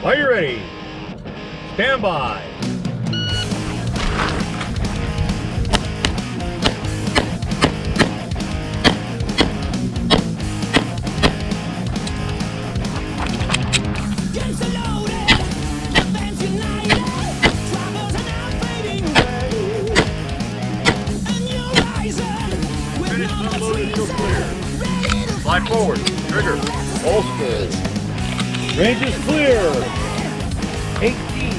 Are you ready? Stand by. Finish unloaded, so clear. Slide forward, trigger, holster. Range is clear. 18.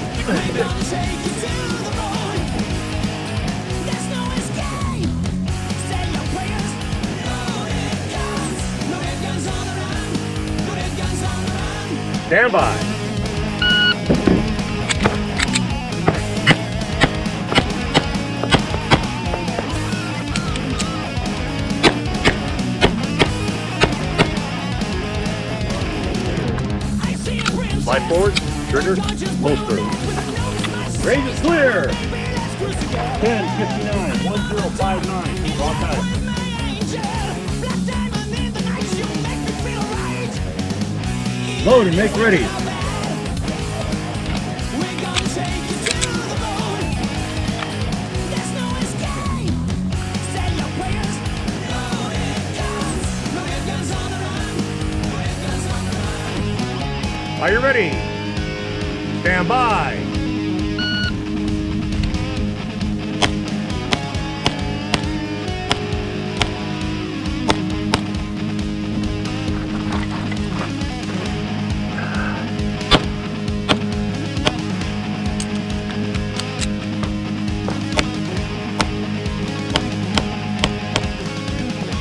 Stand by. Slide forward, trigger, holster. Range is clear. 10:59, 1059. Wrong time. Load and make ready. Are you ready? Stand by.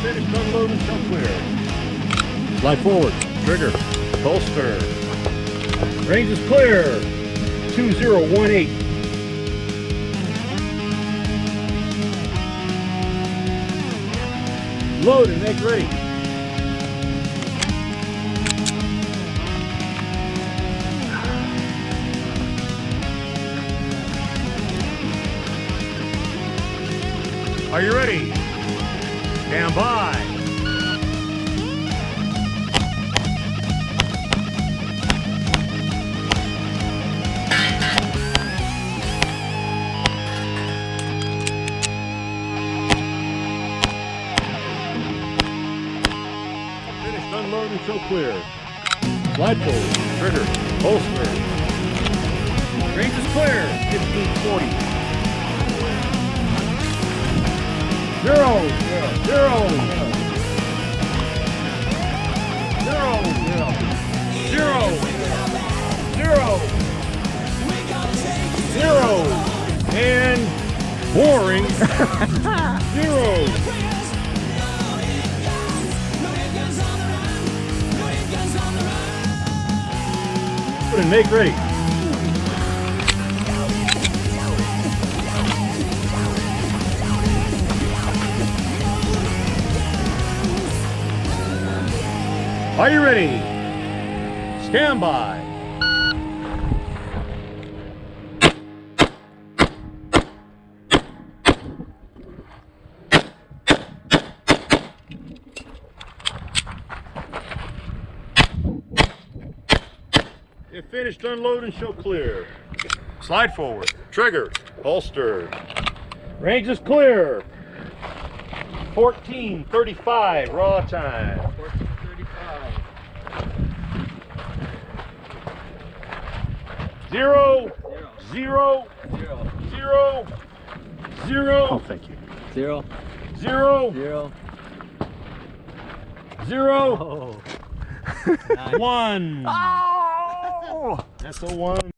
Finish unloading, so clear. Slide forward, trigger, holster. Range is clear. 2018. Load and make ready. Are you ready? Stand by. Unloaded, so clear. Slide forward, trigger, holster. Range is clear. 1540. 0, 0, 0, 0, 0, 0, 0, and boring. 0. And make ready. Are you ready? Stand by. It finished unloading, show clear. Slide forward, trigger, holster. Range is clear. 14:35 raw time. 14:35. 0, 0, 0, 0. Oh, thank you. 0, 0, 0, 0, oh. 1. Oh! That's a 1.